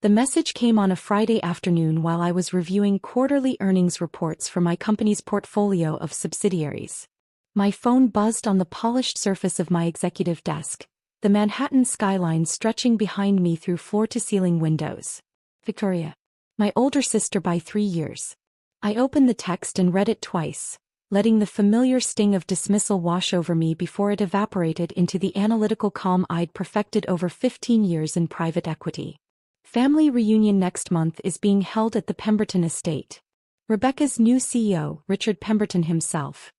The message came on a Friday afternoon while I was reviewing quarterly earnings reports for my company's portfolio of subsidiaries. My phone buzzed on the polished surface of my executive desk, the Manhattan skyline stretching behind me through floor-to-ceiling windows. Victoria. My older sister by 3 years. I opened the text and read it twice, letting the familiar sting of dismissal wash over me before it evaporated into the analytical calm I'd perfected over 15 years in private equity. Family reunion next month is being held at the Pemberton estate. Rebecca's new CEO, Richard Pemberton himself,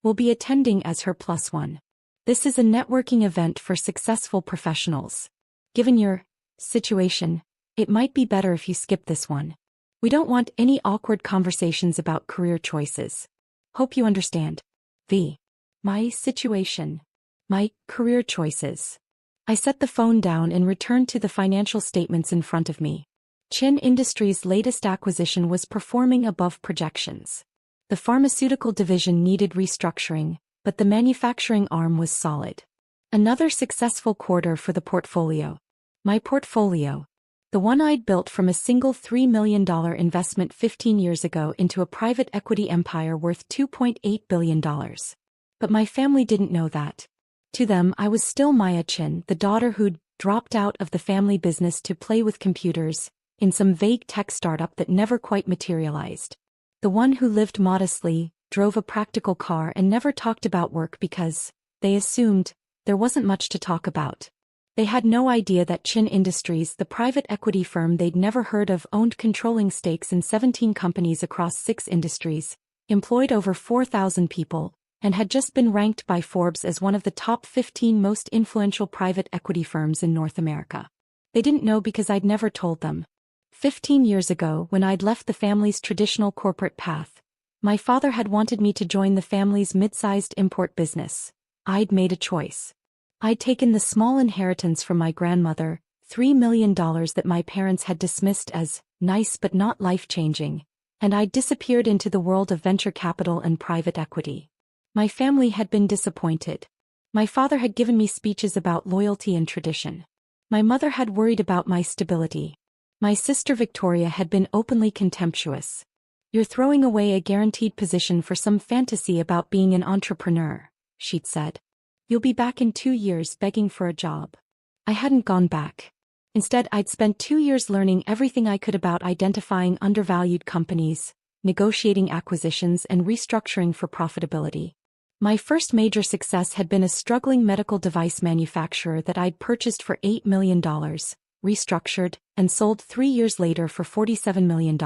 will be attending as her +1. This is a networking event for successful professionals. Given your situation, it might be better if you skip this one. We don't want any awkward conversations about career choices. Hope you understand. My situation. My career choices. I set the phone down and returned to the financial statements in front of me. Chin Industries' latest acquisition was performing above projections. The pharmaceutical division needed restructuring, but the manufacturing arm was solid. Another successful quarter for the portfolio. My portfolio. The one I'd built from a single $3 million investment 15 years ago into a private equity empire worth $2.8 billion. But my family didn't know that. To them, I was still Maya Chin, the daughter who'd dropped out of the family business to play with computers, in some vague tech startup that never quite materialized. The one who lived modestly, drove a practical car and never talked about work because, they assumed, there wasn't much to talk about. They had no idea that Chin Industries, the private equity firm they'd never heard of, owned controlling stakes in 17 companies across 6 industries, employed over 4,000 people, and had just been ranked by Forbes as one of the top 15 most influential private equity firms in North America. They didn't know because I'd never told them. 15 years ago, when I'd left the family's traditional corporate path, my father had wanted me to join the family's mid-sized import business. I'd made a choice. I'd taken the small inheritance from my grandmother, $3 million that my parents had dismissed as nice but not life-changing, and I'd disappeared into the world of venture capital and private equity. My family had been disappointed. My father had given me speeches about loyalty and tradition. My mother had worried about my stability. My sister Victoria had been openly contemptuous. "You're throwing away a guaranteed position for some fantasy about being an entrepreneur," she'd said. "You'll be back in 2 years begging for a job." I hadn't gone back. Instead, I'd spent 2 years learning everything I could about identifying undervalued companies, negotiating acquisitions, and restructuring for profitability. My first major success had been a struggling medical device manufacturer that I'd purchased for $8 million, restructured, and sold 3 years later for $47 million.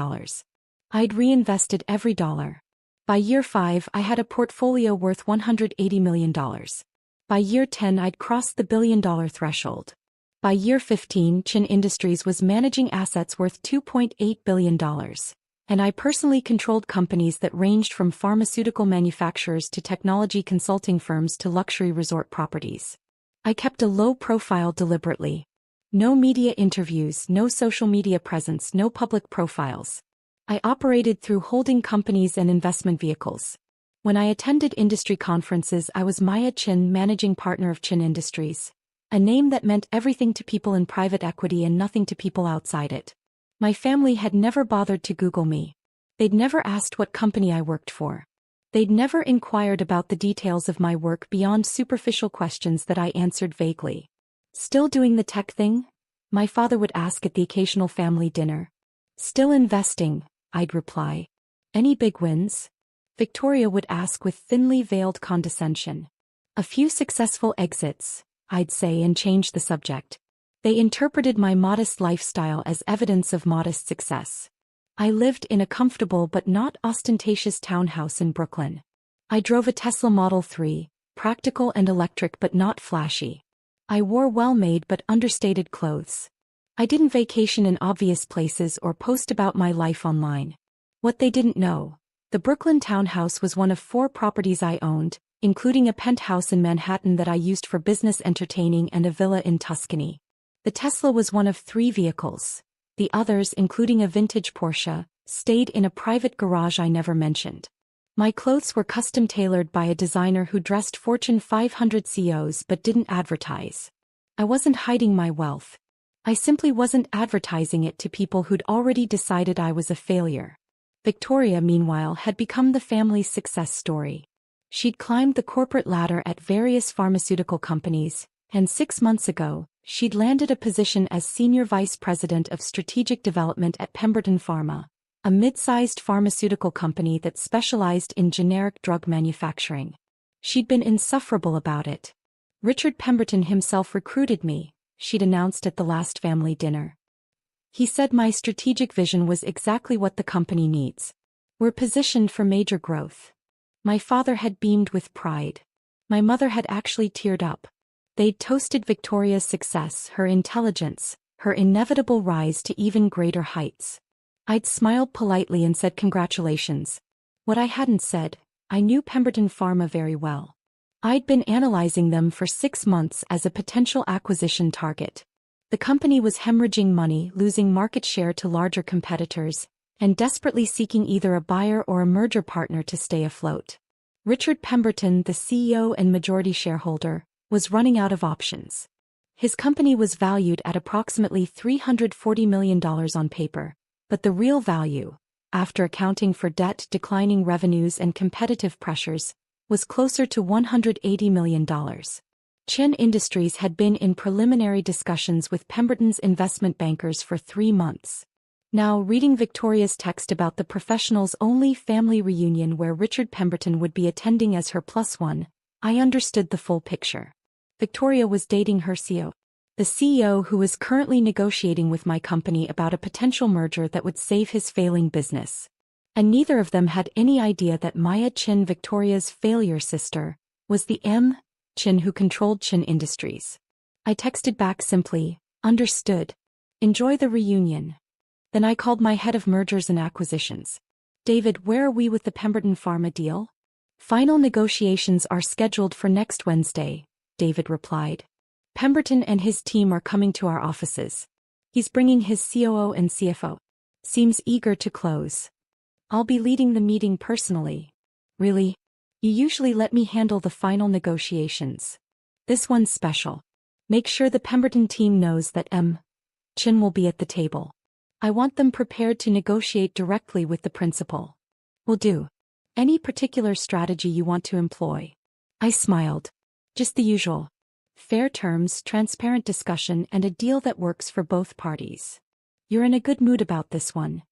I'd reinvested every dollar. By year 5, I had a portfolio worth $180 million. By year 10, I'd crossed the billion-dollar threshold. By year 15, Chin Industries was managing assets worth $2.8 billion. And I personally controlled companies that ranged from pharmaceutical manufacturers to technology consulting firms to luxury resort properties. I kept a low profile deliberately. No media interviews, no social media presence, no public profiles. I operated through holding companies and investment vehicles. When I attended industry conferences, I was Maya Chin, managing partner of Chin Industries, a name that meant everything to people in private equity and nothing to people outside it. My family had never bothered to Google me. They'd never asked what company I worked for. They'd never inquired about the details of my work beyond superficial questions that I answered vaguely. "Still doing the tech thing?" my father would ask at the occasional family dinner. "Still investing," I'd reply. "Any big wins?" Victoria would ask with thinly veiled condescension. "A few successful exits," I'd say, and change the subject. They interpreted my modest lifestyle as evidence of modest success. I lived in a comfortable but not ostentatious townhouse in Brooklyn. I drove a Tesla Model 3, practical and electric but not flashy. I wore well-made but understated clothes. I didn't vacation in obvious places or post about my life online. What they didn't know: the Brooklyn townhouse was one of 4 properties I owned, including a penthouse in Manhattan that I used for business entertaining and a villa in Tuscany. The Tesla was one of 3 vehicles. The others, including a vintage Porsche, stayed in a private garage I never mentioned. My clothes were custom-tailored by a designer who dressed Fortune 500 CEOs but didn't advertise. I wasn't hiding my wealth. I simply wasn't advertising it to people who'd already decided I was a failure. Victoria, meanwhile, had become the family's success story. She'd climbed the corporate ladder at various pharmaceutical companies, and 6 months ago, she'd landed a position as Senior Vice President of Strategic Development at Pemberton Pharma, a mid-sized pharmaceutical company that specialized in generic drug manufacturing. She'd been insufferable about it. Richard Pemberton himself recruited me, she'd announced at the last family dinner. He said my strategic vision was exactly what the company needs. We're positioned for major growth. My father had beamed with pride. My mother had actually teared up. They'd toasted Victoria's success, her intelligence, her inevitable rise to even greater heights. I'd smiled politely and said congratulations. What I hadn't said, I knew Pemberton Pharma very well. I'd been analyzing them for 6 months as a potential acquisition target. The company was hemorrhaging money, losing market share to larger competitors, and desperately seeking either a buyer or a merger partner to stay afloat. Richard Pemberton, the CEO and majority shareholder, was running out of options. His company was valued at approximately $340 million on paper, but the real value, after accounting for debt, declining revenues and competitive pressures, was closer to $180 million. Chin Industries had been in preliminary discussions with Pemberton's investment bankers for 3 months. Now, reading Victoria's text about the professionals-only family reunion where Richard Pemberton would be attending as her +1, I understood the full picture. Victoria was dating her CEO. The CEO who was currently negotiating with my company about a potential merger that would save his failing business. And neither of them had any idea that Maya Chin, Victoria's failure sister, was the Chin who controlled Chin Industries. I texted back simply, understood. Enjoy the reunion. Then I called my head of mergers and acquisitions. David, where are we with the Pemberton Pharma deal? Final negotiations are scheduled for next Wednesday, David replied. Pemberton and his team are coming to our offices. He's bringing his COO and CFO. Seems eager to close. I'll be leading the meeting personally. Really? You usually let me handle the final negotiations. This one's special. Make sure the Pemberton team knows that Chin will be at the table. I want them prepared to negotiate directly with the principal. Will do. Any particular strategy you want to employ? I smiled. Just the usual. Fair terms, transparent discussion, and a deal that works for both parties. You're in a good mood about this one.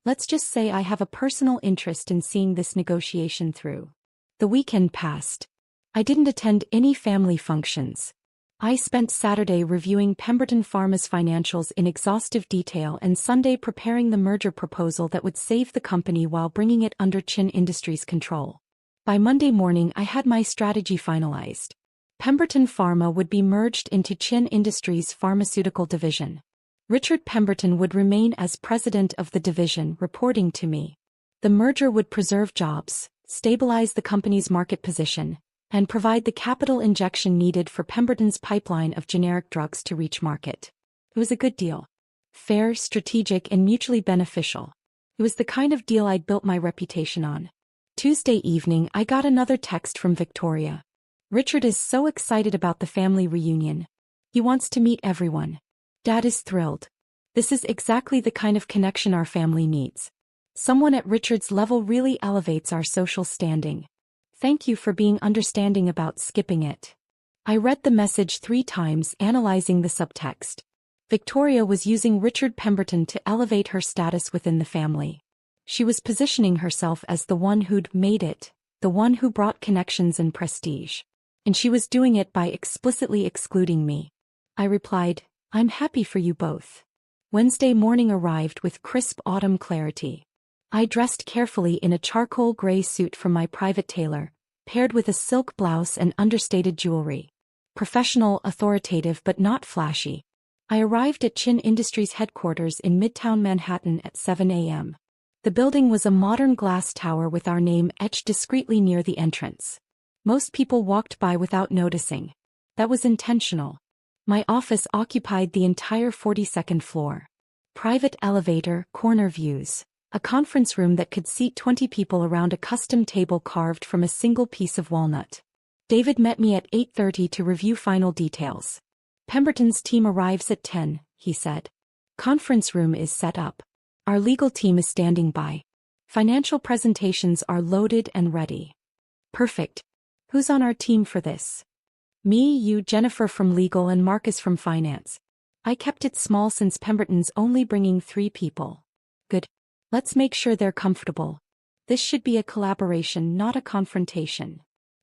Let's just say I have a personal interest in seeing this negotiation through. The weekend passed. I didn't attend any family functions. I spent Saturday reviewing Pemberton Pharma's financials in exhaustive detail and Sunday preparing the merger proposal that would save the company while bringing it under Chin Industries' control. By Monday morning, I had my strategy finalized. Pemberton Pharma would be merged into Chin Industries' pharmaceutical division. Richard Pemberton would remain as president of the division, reporting to me. The merger would preserve jobs, stabilize the company's market position, and provide the capital injection needed for Pemberton's pipeline of generic drugs to reach market. It was a good deal. Fair, strategic, and mutually beneficial. It was the kind of deal I'd built my reputation on. Tuesday evening, I got another text from Victoria. Richard is so excited about the family reunion. He wants to meet everyone. Dad is thrilled. This is exactly the kind of connection our family needs. Someone at Richard's level really elevates our social standing. Thank you for being understanding about skipping it. I read the message 3 times, analyzing the subtext. Victoria was using Richard Pemberton to elevate her status within the family. She was positioning herself as the one who'd made it, the one who brought connections and prestige. And she was doing it by explicitly excluding me. I replied, I'm happy for you both. Wednesday morning arrived with crisp autumn clarity. I dressed carefully in a charcoal gray suit from my private tailor, paired with a silk blouse and understated jewelry. Professional, authoritative, but not flashy. I arrived at Chin Industries headquarters in Midtown Manhattan at 7 a.m. The building was a modern glass tower with our name etched discreetly near the entrance. Most people walked by without noticing. That was intentional. My office occupied the entire 42nd floor. Private elevator, corner views. A conference room that could seat 20 people around a custom table carved from a single piece of walnut. David met me at 8:30 to review final details. Pemberton's team arrives at 10, he said. Conference room is set up. Our legal team is standing by. Financial presentations are loaded and ready. Perfect. Who's on our team for this? Me, you, Jennifer from legal, and Marcus from finance. I kept it small since Pemberton's only bringing 3 people. Good. Let's make sure they're comfortable. This should be a collaboration, not a confrontation.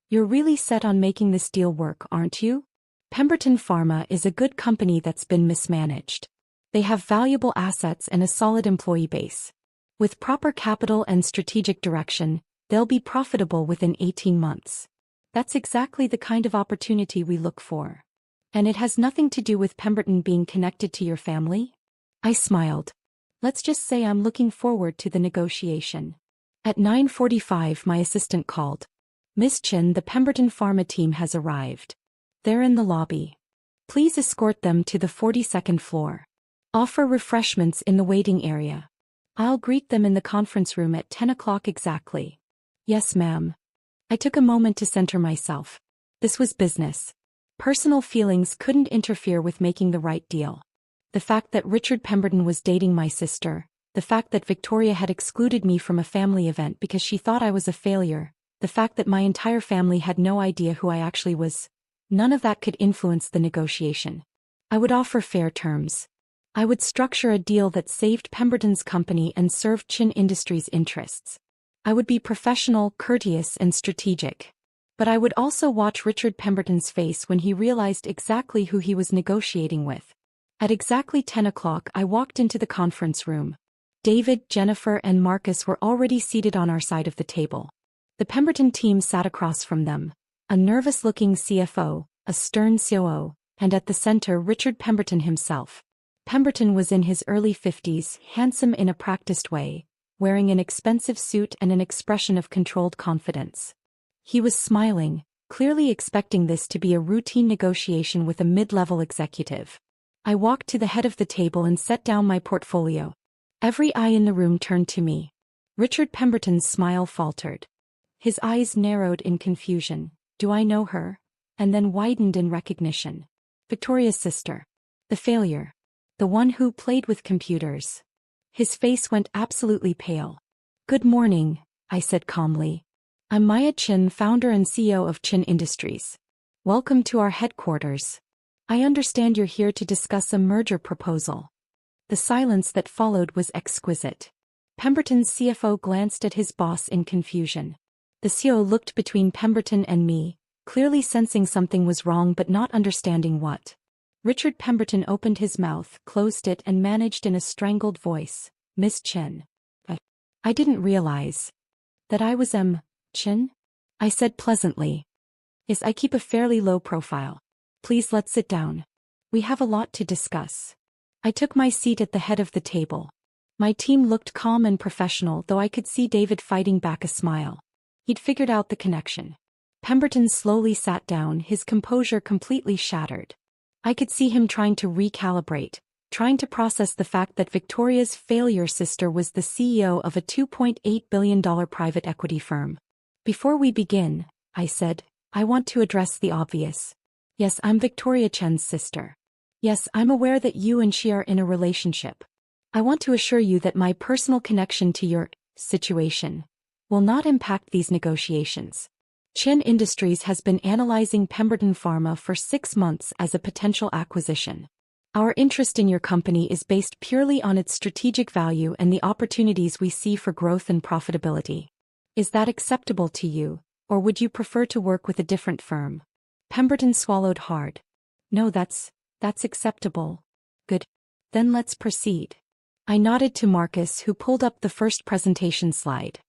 You're really set on making this deal work, aren't you? Pemberton Pharma is a good company that's been mismanaged. They have valuable assets and a solid employee base. With proper capital and strategic direction, they'll be profitable within 18 months. That's exactly the kind of opportunity we look for. And it has nothing to do with Pemberton being connected to your family? I smiled. Let's just say I'm looking forward to the negotiation. At 9:45, my assistant called. Miss Chin, the Pemberton Pharma team has arrived. They're in the lobby. Please escort them to the 42nd floor. Offer refreshments in the waiting area. I'll greet them in the conference room at 10 o'clock exactly. Yes, ma'am. I took a moment to center myself. This was business. Personal feelings couldn't interfere with making the right deal. The fact that Richard Pemberton was dating my sister, the fact that Victoria had excluded me from a family event because she thought I was a failure, the fact that my entire family had no idea who I actually was, none of that could influence the negotiation. I would offer fair terms. I would structure a deal that saved Pemberton's company and served Chin Industries' interests. I would be professional, courteous, and strategic. But I would also watch Richard Pemberton's face when he realized exactly who he was negotiating with. At exactly 10 o'clock, I walked into the conference room. David, Jennifer, and Marcus were already seated on our side of the table. The Pemberton team sat across from them, a nervous-looking CFO, a stern COO, and at the center Richard Pemberton himself. Pemberton was in his early 50s, handsome in a practiced way, wearing an expensive suit and an expression of controlled confidence. He was smiling, clearly expecting this to be a routine negotiation with a mid-level executive. I walked to the head of the table and set down my portfolio. Every eye in the room turned to me. Richard Pemberton's smile faltered. His eyes narrowed in confusion. Do I know her? And then widened in recognition. Victoria's sister. The failure. The one who played with computers. His face went absolutely pale. Good morning, I said calmly. I'm Maya Chin, founder and CEO of Chin Industries. Welcome to our headquarters. I understand you're here to discuss a merger proposal. The silence that followed was exquisite. Pemberton's CFO glanced at his boss in confusion. The CEO looked between Pemberton and me, clearly sensing something was wrong but not understanding what. Richard Pemberton opened his mouth, closed it, and managed in a strangled voice, Miss Chin. I didn't realize that I was Chin? I said pleasantly. Yes, I keep a fairly low profile. Please let's sit down. We have a lot to discuss. I took my seat at the head of the table. My team looked calm and professional, though I could see David fighting back a smile. He'd figured out the connection. Pemberton slowly sat down, his composure completely shattered. I could see him trying to recalibrate, trying to process the fact that Victoria's failure sister was the CEO of a $2.8 billion private equity firm. Before we begin, I said, I want to address the obvious. Yes, I'm Victoria Chen's sister. Yes, I'm aware that you and she are in a relationship. I want to assure you that my personal connection to your situation will not impact these negotiations. Chin Industries has been analyzing Pemberton Pharma for 6 months as a potential acquisition. Our interest in your company is based purely on its strategic value and the opportunities we see for growth and profitability. Is that acceptable to you, or would you prefer to work with a different firm? Pemberton swallowed hard. No, that's acceptable. Good. Then let's proceed. I nodded to Marcus, who pulled up the first presentation slide.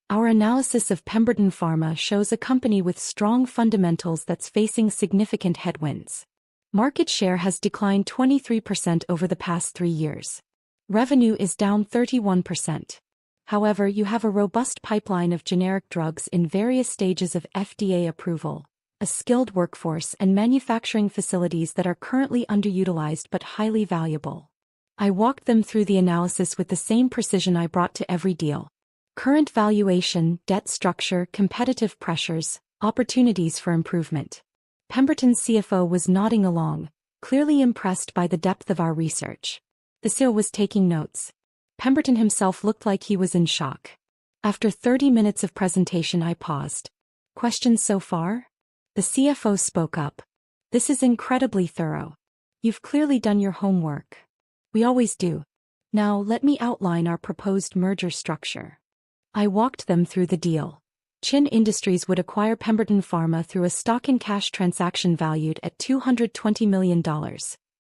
Our analysis of Pemberton Pharma shows a company with strong fundamentals that's facing significant headwinds. Market share has declined 23% over the past 3 years. Revenue is down 31%. However, you have a robust pipeline of generic drugs in various stages of FDA approval, a skilled workforce, and manufacturing facilities that are currently underutilized but highly valuable. I walked them through the analysis with the same precision I brought to every deal. Current valuation, debt structure, competitive pressures, opportunities for improvement. Pemberton's CFO was nodding along, clearly impressed by the depth of our research. The CEO was taking notes. Pemberton himself looked like he was in shock. After 30 minutes of presentation, I paused. Questions so far? The CFO spoke up. This is incredibly thorough. You've clearly done your homework. We always do. Now let me outline our proposed merger structure. I walked them through the deal. Chin Industries would acquire Pemberton Pharma through a stock-in-cash transaction valued at $220 million,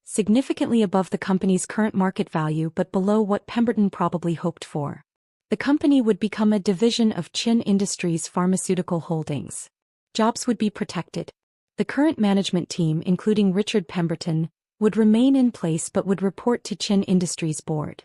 significantly above the company's current market value but below what Pemberton probably hoped for. The company would become a division of Chin Industries Pharmaceutical Holdings. Jobs would be protected. The current management team, including Richard Pemberton, would remain in place but would report to Chin Industries' board.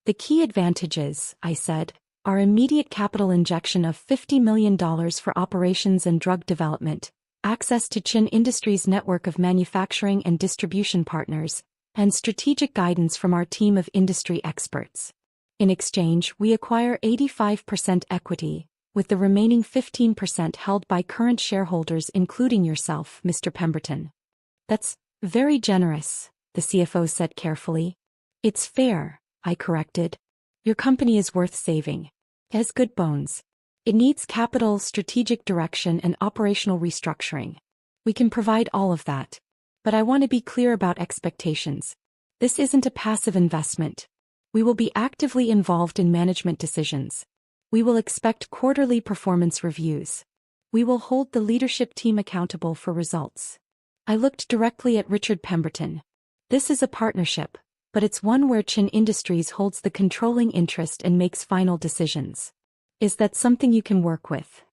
The key advantages, I said, are immediate capital injection of $50 million for operations and drug development, access to Chin Industries' network of manufacturing and distribution partners, and strategic guidance from our team of industry experts. In exchange, we acquire 85% equity, with the remaining 15% held by current shareholders including yourself, Mr. Pemberton. That's very generous, the CFO said carefully. It's fair, I corrected. Your company is worth saving. It has good bones. It needs capital, strategic direction, and operational restructuring. We can provide all of that. But I want to be clear about expectations. This isn't a passive investment. We will be actively involved in management decisions. We will expect quarterly performance reviews. We will hold the leadership team accountable for results. I looked directly at Richard Pemberton. This is a partnership, but it's one where Chin Industries holds the controlling interest and makes final decisions. Is that something you can work with?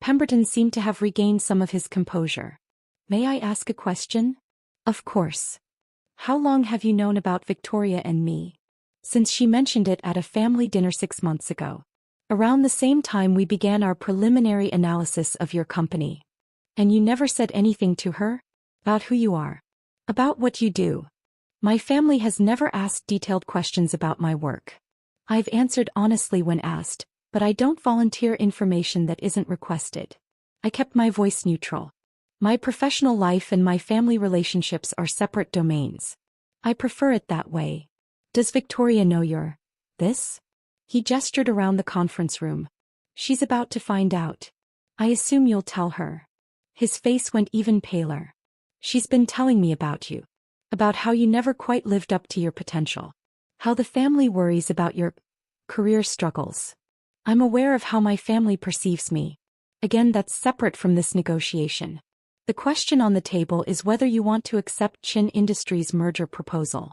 Pemberton seemed to have regained some of his composure. May I ask a question? Of course. How long have you known about Victoria and me? Since she mentioned it at a family dinner 6 months ago. Around the same time we began our preliminary analysis of your company. And you never said anything to her? About who you are? About what you do? My family has never asked detailed questions about my work. I've answered honestly when asked, but I don't volunteer information that isn't requested. I kept my voice neutral. My professional life and my family relationships are separate domains. I prefer it that way. Does Victoria know you're this? He gestured around the conference room. She's about to find out. I assume you'll tell her. His face went even paler. She's been telling me about you. About how you never quite lived up to your potential. How the family worries about your career struggles. I'm aware of how my family perceives me. Again, that's separate from this negotiation. The question on the table is whether you want to accept Chin Industries' merger proposal.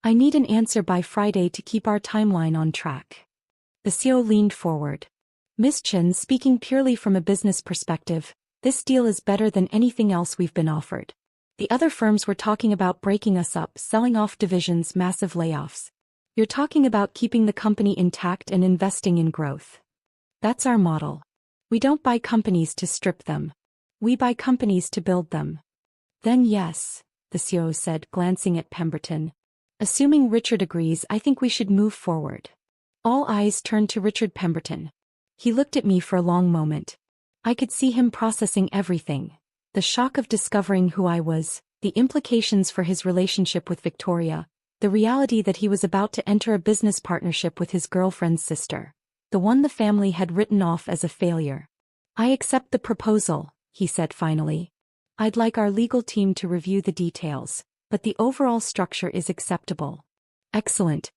I need an answer by Friday to keep our timeline on track. The CEO leaned forward. Ms. Chin, speaking purely from a business perspective, this deal is better than anything else we've been offered. The other firms were talking about breaking us up, selling off divisions, massive layoffs. You're talking about keeping the company intact and investing in growth. That's our model. We don't buy companies to strip them. We buy companies to build them. Then yes, the CEO said, glancing at Pemberton. Assuming Richard agrees, I think we should move forward. All eyes turned to Richard Pemberton. He looked at me for a long moment. I could see him processing everything. The shock of discovering who I was, the implications for his relationship with Victoria, the reality that he was about to enter a business partnership with his girlfriend's sister, the one the family had written off as a failure. I accept the proposal, he said finally. I'd like our legal team to review the details, but the overall structure is acceptable. Excellent.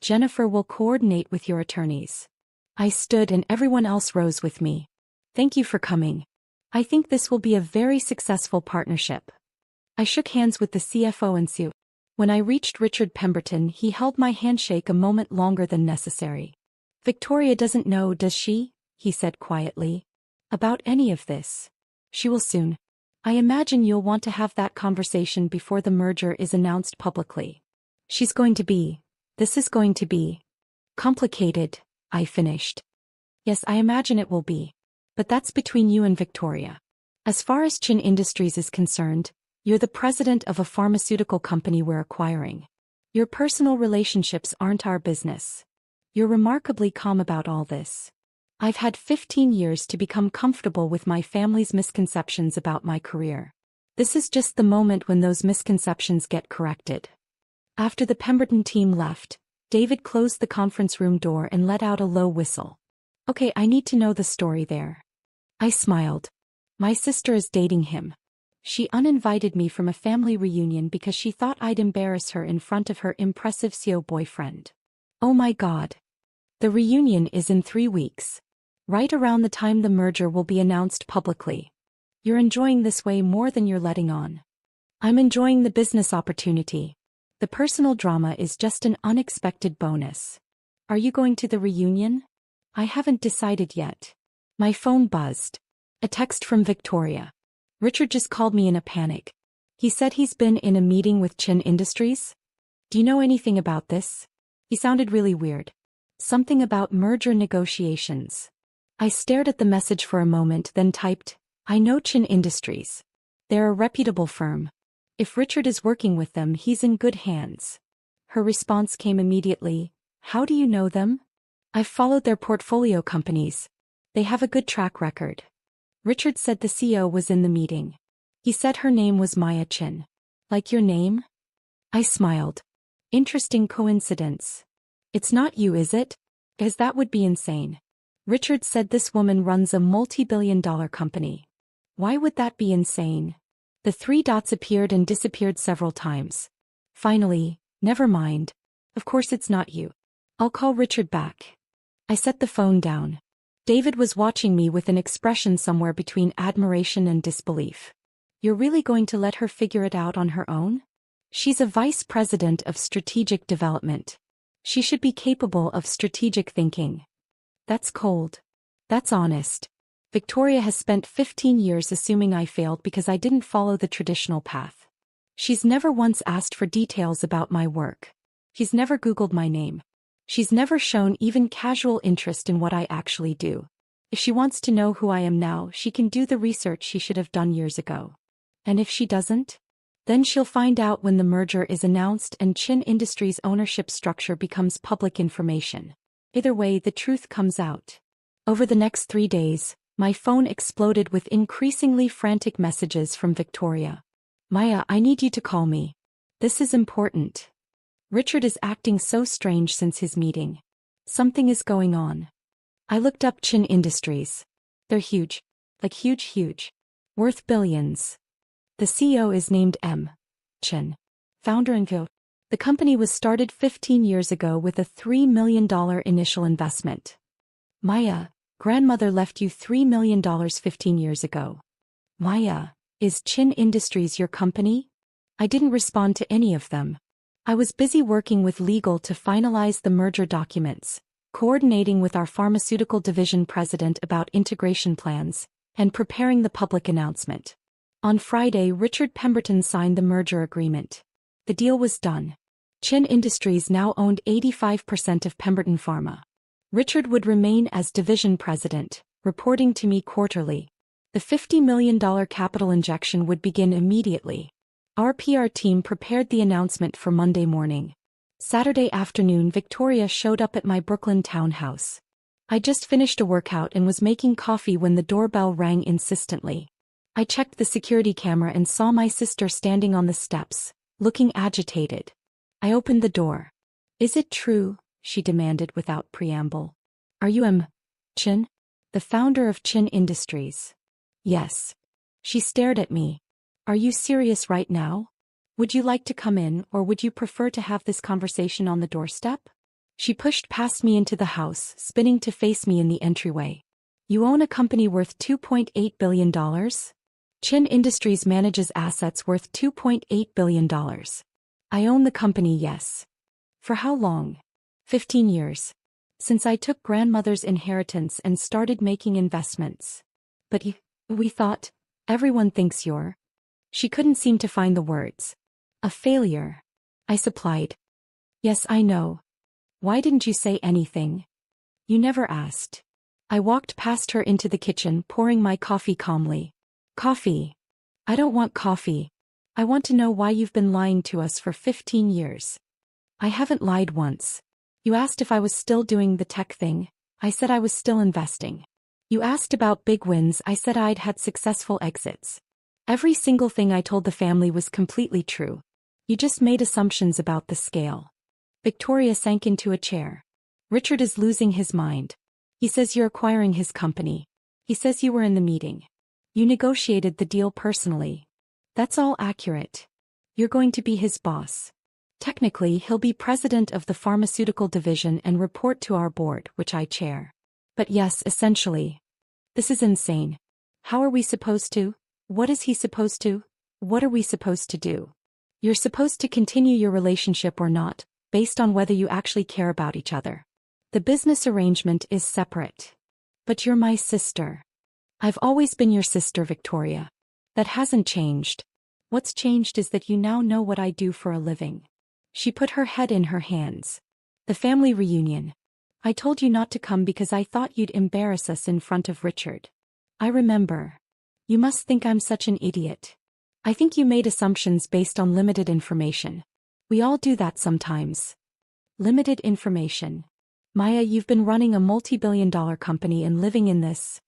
Jennifer will coordinate with your attorneys. I stood and everyone else rose with me. Thank you for coming. I think this will be a very successful partnership. I shook hands with the CFO and CEO. When I reached Richard Pemberton, he held my handshake a moment longer than necessary. Victoria doesn't know, does she? He said quietly. About any of this. She will soon. I imagine you'll want to have that conversation before the merger is announced publicly. This is going to be complicated, I finished. Yes, I imagine it will be. But that's between you and Victoria. As far as Chin Industries is concerned, you're the president of a pharmaceutical company we're acquiring. Your personal relationships aren't our business. You're remarkably calm about all this. I've had 15 years to become comfortable with my family's misconceptions about my career. This is just the moment when those misconceptions get corrected. After the Pemberton team left, David closed the conference room door and let out a low whistle. Okay, I need to know the story there. I smiled. My sister is dating him. She uninvited me from a family reunion because she thought I'd embarrass her in front of her impressive CEO boyfriend. Oh my God. The reunion is in 3 weeks. Right around the time the merger will be announced publicly. You're enjoying this way more than you're letting on. I'm enjoying the business opportunity. The personal drama is just an unexpected bonus. Are you going to the reunion? I haven't decided yet. My phone buzzed. A text from Victoria. Richard just called me in a panic. He said he's been in a meeting with Chin Industries. Do you know anything about this? He sounded really weird. Something about merger negotiations. I stared at the message for a moment, then typed, I know Chin Industries. They're a reputable firm. If Richard is working with them, he's in good hands. Her response came immediately. How do you know them? I've followed their portfolio companies. They have a good track record. Richard said the CEO was in the meeting. He said her name was Maya Chin. Like your name? I smiled. Interesting coincidence. It's not you, is it? Because that would be insane. Richard said this woman runs a multi-billion-dollar company. Why would that be insane? The 3 dots appeared and disappeared several times. Finally, never mind. Of course it's not you. I'll call Richard back. I set the phone down. David was watching me with an expression somewhere between admiration and disbelief. You're really going to let her figure it out on her own? She's a vice president of strategic development. She should be capable of strategic thinking. That's cold. That's honest. Victoria has spent 15 years assuming I failed because I didn't follow the traditional path. She's never once asked for details about my work. She's never Googled my name. She's never shown even casual interest in what I actually do. If she wants to know who I am now, she can do the research she should have done years ago. And if she doesn't? Then she'll find out when the merger is announced and Chin Industries' ownership structure becomes public information. Either way, the truth comes out. Over the next 3 days, my phone exploded with increasingly frantic messages from Victoria. Maya, I need you to call me. This is important. Richard is acting so strange since his meeting. Something is going on. I looked up Chin Industries. They're huge. Like huge. Worth billions. The CEO is named M. Chin. Founder and co. The company was started 15 years ago with a $3 million initial investment. Maya, grandmother left you $3 million 15 years ago. Maya, is Chin Industries your company? I didn't respond to any of them. I was busy working with legal to finalize the merger documents, coordinating with our pharmaceutical division president about integration plans, and preparing the public announcement. On Friday, Richard Pemberton signed the merger agreement. The deal was done. Chin Industries now owned 85% of Pemberton Pharma. Richard would remain as division president, reporting to me quarterly. The $50 million capital injection would begin immediately. Our PR team prepared the announcement for Monday morning. Saturday afternoon, Victoria showed up at my Brooklyn townhouse. I just finished a workout and was making coffee when the doorbell rang insistently. I checked the security camera and saw my sister standing on the steps, looking agitated. I opened the door. Is it true? She demanded without preamble. Are you M. Chin? The founder of Chin Industries? Yes. She stared at me. Are you serious right now? Would you like to come in, or would you prefer to have this conversation on the doorstep? She pushed past me into the house, spinning to face me in the entryway. You own a company worth $2.8 billion? Chin Industries manages assets worth $2.8 billion. I own the company, yes. For how long? 15 years. Since I took grandmother's inheritance and started making investments. But we thought, everyone thinks you're... She couldn't seem to find the words. A failure. I supplied. Yes, I know. Why didn't you say anything? You never asked. I walked past her into the kitchen, pouring my coffee calmly. Coffee. I don't want coffee. I want to know why you've been lying to us for 15 years. I haven't lied once. You asked if I was still doing the tech thing. I said I was still investing. You asked about big wins. I said I'd had successful exits. Every single thing I told the family was completely true. You just made assumptions about the scale. Victoria sank into a chair. Richard is losing his mind. He says you're acquiring his company. He says you were in the meeting. You negotiated the deal personally. That's all accurate. You're going to be his boss. Technically, he'll be president of the pharmaceutical division and report to our board, which I chair. But yes, essentially. This is insane. How are we supposed to? What is he supposed to? What are we supposed to do? You're supposed to continue your relationship or not, based on whether you actually care about each other. The business arrangement is separate. But you're my sister. I've always been your sister, Victoria. That hasn't changed. What's changed is that you now know what I do for a living. She put her head in her hands. The family reunion. I told you not to come because I thought you'd embarrass us in front of Richard. I remember. You must think I'm such an idiot. I think you made assumptions based on limited information. We all do that sometimes. Limited information. Maya, you've been running a multi-billion-dollar company and living in this.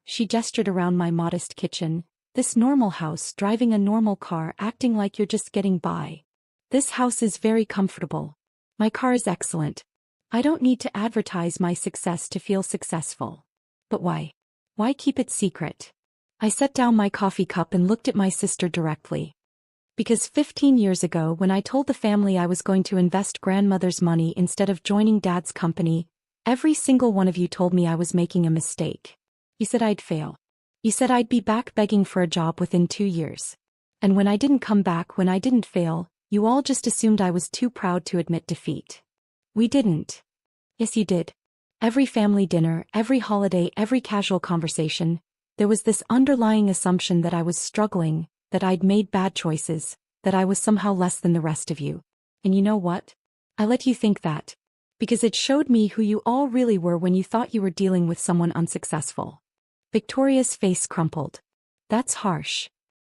She gestured around my modest kitchen. This normal house, driving a normal car, acting like you're just getting by. This house is very comfortable. My car is excellent. I don't need to advertise my success to feel successful. But why? Why keep it secret? I set down my coffee cup and looked at my sister directly. Because 15 years ago, when I told the family I was going to invest grandmother's money instead of joining Dad's company, every single one of you told me I was making a mistake. You said I'd fail. You said I'd be back begging for a job within 2 years. And when I didn't come back, when I didn't fail, you all just assumed I was too proud to admit defeat. We didn't. Yes, you did. Every family dinner, every holiday, every casual conversation, there was this underlying assumption that I was struggling, that I'd made bad choices, that I was somehow less than the rest of you. And you know what? I let you think that. Because it showed me who you all really were when you thought you were dealing with someone unsuccessful. Victoria's face crumpled. That's harsh.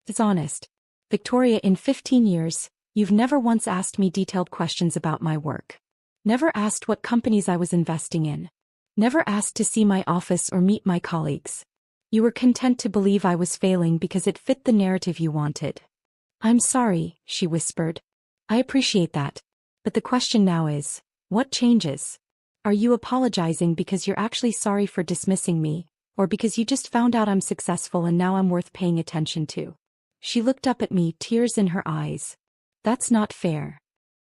It's honest. Victoria, in 15 years, you've never once asked me detailed questions about my work. Never asked what companies I was investing in. Never asked to see my office or meet my colleagues. You were content to believe I was failing because it fit the narrative you wanted. I'm sorry, she whispered. I appreciate that. But the question now is, what changes? Are you apologizing because you're actually sorry for dismissing me, or because you just found out I'm successful and now I'm worth paying attention to? She looked up at me, tears in her eyes. That's not fair.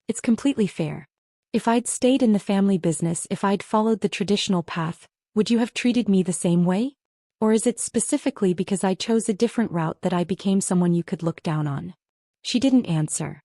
It's completely fair. If I'd stayed in the family business, if I'd followed the traditional path, would you have treated me the same way? Or is it specifically because I chose a different route that I became someone you could look down on? She didn't answer.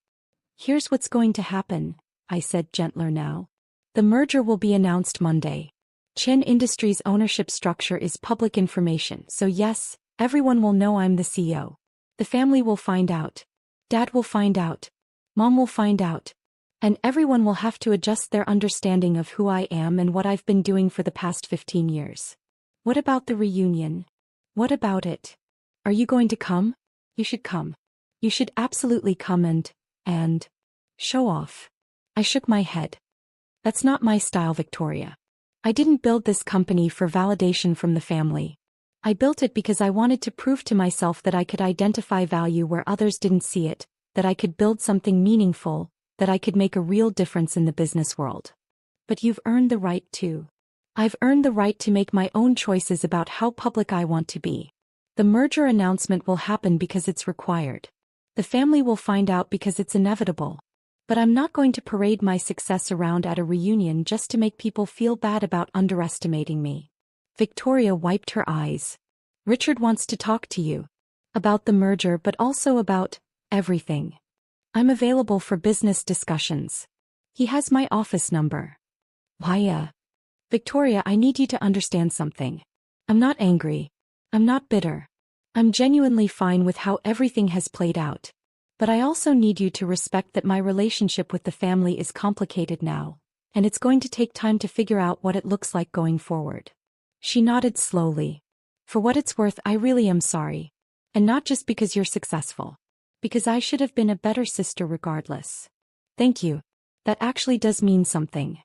Here's what's going to happen, I said, gentler now. The merger will be announced Monday. Chen Industries' ownership structure is public information, so yes, everyone will know I'm the CEO. The family will find out. Dad will find out. Mom will find out. And everyone will have to adjust their understanding of who I am and what I've been doing for the past 15 years. What about the reunion? What about it? Are you going to come? You should come. You should absolutely come and show off. I shook my head. That's not my style, Victoria. I didn't build this company for validation from the family. I built it because I wanted to prove to myself that I could identify value where others didn't see it, that I could build something meaningful, that I could make a real difference in the business world. But you've earned the right to. I've earned the right to make my own choices about how public I want to be. The merger announcement will happen because it's required. The family will find out because it's inevitable. But I'm not going to parade my success around at a reunion just to make people feel bad about underestimating me. Victoria wiped her eyes. Richard wants to talk to you. About the merger, but also about everything. I'm available for business discussions. He has my office number. Why, Victoria, I need you to understand something. I'm not angry. I'm not bitter. I'm genuinely fine with how everything has played out. But I also need you to respect that my relationship with the family is complicated now, and it's going to take time to figure out what it looks like going forward. She nodded slowly. For what it's worth, I really am sorry. And not just because you're successful. Because I should have been a better sister regardless. Thank you. That actually does mean something.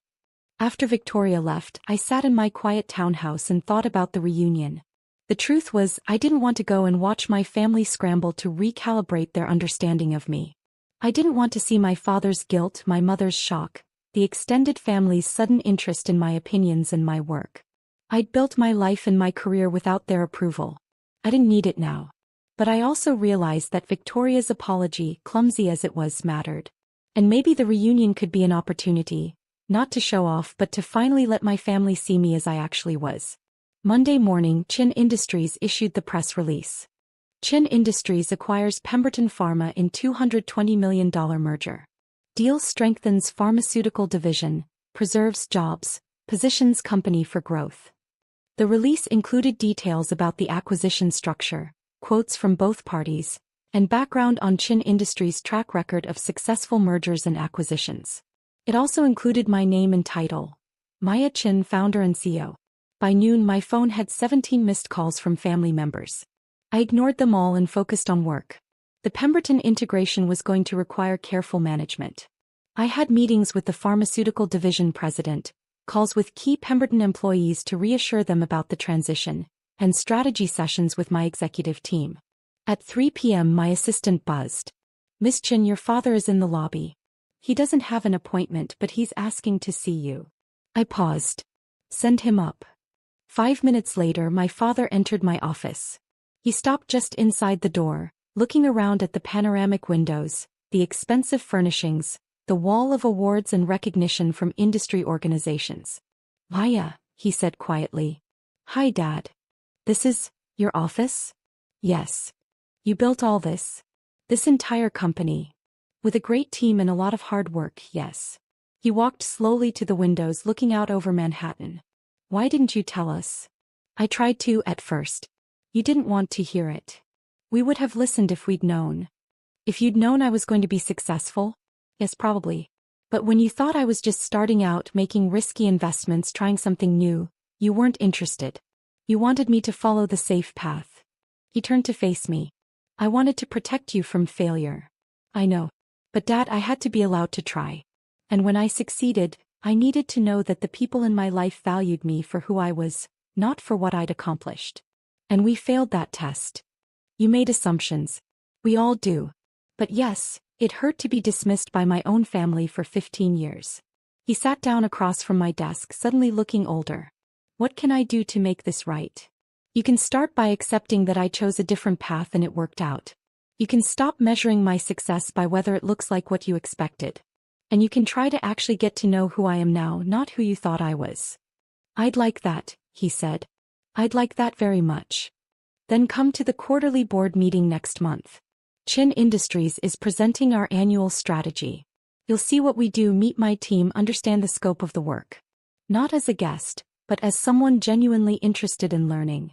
After Victoria left, I sat in my quiet townhouse and thought about the reunion. The truth was, I didn't want to go and watch my family scramble to recalibrate their understanding of me. I didn't want to see my father's guilt, my mother's shock, the extended family's sudden interest in my opinions and my work. I'd built my life and my career without their approval. I didn't need it now. But I also realized that Victoria's apology, clumsy as it was, mattered. And maybe the reunion could be an opportunity, not to show off but to finally let my family see me as I actually was. Monday morning, Chin Industries issued the press release. Chin Industries acquires Pemberton Pharma in $220 million merger. Deal strengthens pharmaceutical division, preserves jobs, positions company for growth. The release included details about the acquisition structure, quotes from both parties, and background on Chin Industries' track record of successful mergers and acquisitions. It also included my name and title, Maya Chin, founder and CEO. By noon, my phone had 17 missed calls from family members. I ignored them all and focused on work. The Pemberton integration was going to require careful management. I had meetings with the pharmaceutical division president, calls with key Pemberton employees to reassure them about the transition, and strategy sessions with my executive team. At 3 p.m. my assistant buzzed. "Miss Chin, your father is in the lobby. He doesn't have an appointment but he's asking to see you." I paused. "Send him up." 5 minutes later my father entered my office. He stopped just inside the door, looking around at the panoramic windows, the expensive furnishings, the wall of awards and recognition from industry organizations. "Maya," he said quietly. "Hi, Dad. This is your office?" "Yes. You built all this? This entire company? With a great team and a lot of hard work, yes." He walked slowly to the windows looking out over Manhattan. "Why didn't you tell us?" "I tried to at first. You didn't want to hear it. We would have listened if we'd known." "If you'd known I was going to be successful?" "Yes, probably. But when you thought I was just starting out, making risky investments, trying something new, you weren't interested. You wanted me to follow the safe path." He turned to face me. "I wanted to protect you from failure." "I know. But Dad, I had to be allowed to try. And when I succeeded, I needed to know that the people in my life valued me for who I was, not for what I'd accomplished. And we failed that test. You made assumptions. We all do. But yes, it hurt to be dismissed by my own family for 15 years. He sat down across from my desk, suddenly looking older. "What can I do to make this right? You can start by accepting that I chose a different path and it worked out. You can stop measuring my success by whether it looks like what you expected. And you can try to actually get to know who I am now, not who you thought I was." "I'd like that," he said. "I'd like that very much. Then come to the quarterly board meeting next month. Chin Industries is presenting our annual strategy. You'll see what we do, meet my team, understand the scope of the work. Not as a guest, but as someone genuinely interested in learning."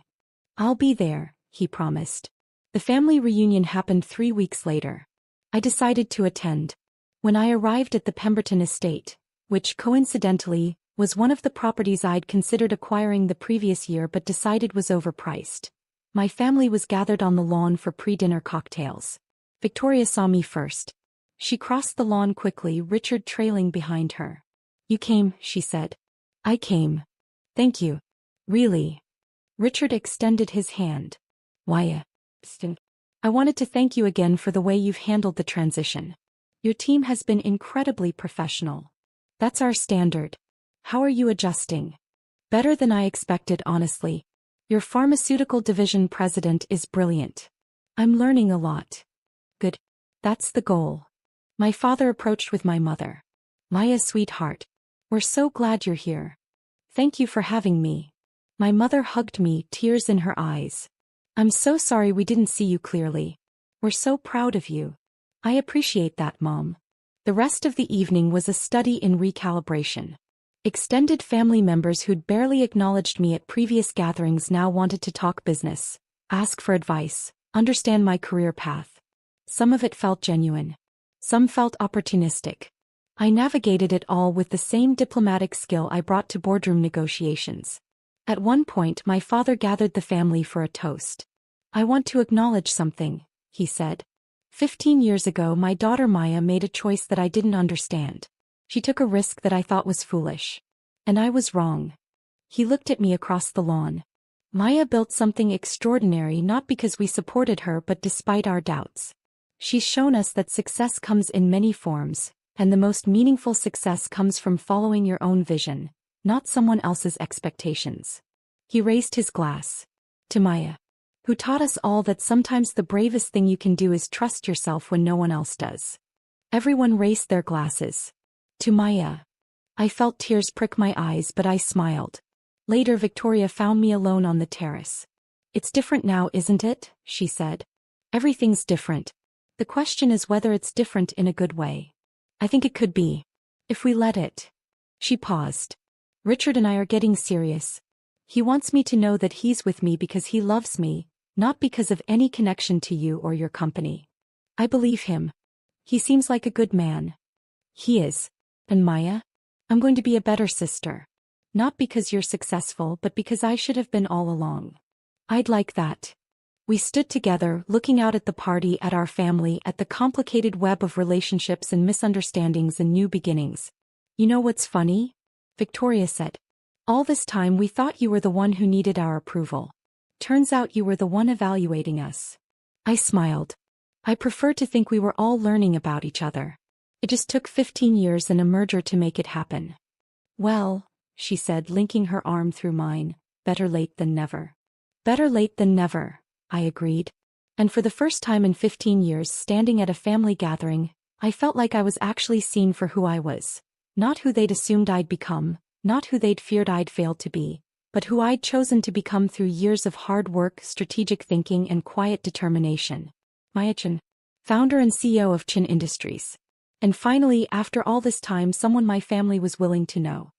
"I'll be there," he promised. The family reunion happened 3 weeks later. I decided to attend. When I arrived at the Pemberton estate, which coincidentally was one of the properties I'd considered acquiring the previous year but decided was overpriced, my family was gathered on the lawn for pre-dinner cocktails. Victoria saw me first. She crossed the lawn quickly, Richard trailing behind her. "You came," she said. "I came. Thank you. Really." Richard extended his hand. "Why, I wanted to thank you again for the way you've handled the transition. Your team has been incredibly professional. That's our standard. How are you adjusting?" "Better than I expected, honestly. Your pharmaceutical division president is brilliant. I'm learning a lot." "Good. That's the goal." My father approached with my mother. "Maya, sweetheart. We're so glad you're here. Thank you for having me." My mother hugged me, tears in her eyes. "I'm so sorry we didn't see you clearly. We're so proud of you." "I appreciate that, Mom." The rest of the evening was a study in recalibration. Extended family members who'd barely acknowledged me at previous gatherings now wanted to talk business, ask for advice, understand my career path. Some of it felt genuine. Some felt opportunistic. I navigated it all with the same diplomatic skill I brought to boardroom negotiations. At one point my father gathered the family for a toast. "I want to acknowledge something," he said. 15 years ago my daughter Maya made a choice that I didn't understand. She took a risk that I thought was foolish. And I was wrong. He looked at me across the lawn. Maya built something extraordinary not because we supported her but despite our doubts. She's shown us that success comes in many forms, and the most meaningful success comes from following your own vision, not someone else's expectations. He raised his glass. To Maya, who taught us all that sometimes the bravest thing you can do is trust yourself when no one else does. Everyone raised their glasses. To Maya. I felt tears prick my eyes but I smiled. Later Victoria found me alone on the terrace. It's different now, isn't it? She said. Everything's different. The question is whether it's different in a good way. I think it could be. If we let it. She paused. Richard and I are getting serious. He wants me to know that he's with me because he loves me, not because of any connection to you or your company. I believe him. He seems like a good man. He is. And Maya? I'm going to be a better sister. Not because you're successful but because I should have been all along. I'd like that. We stood together, looking out at the party, at our family, at the complicated web of relationships and misunderstandings and new beginnings. You know what's funny? Victoria said. All this time we thought you were the one who needed our approval. Turns out you were the one evaluating us. I smiled. I prefer to think we were all learning about each other. It just took 15 years and a merger to make it happen. Well, she said, linking her arm through mine, better late than never. Better late than never, I agreed. And for the first time in 15 years standing at a family gathering, I felt like I was actually seen for who I was. Not who they'd assumed I'd become, not who they'd feared I'd failed to be, but who I'd chosen to become through years of hard work, strategic thinking and quiet determination. Maya Chen, founder and CEO of Chen Industries. And finally, after all this time, someone my family was willing to know.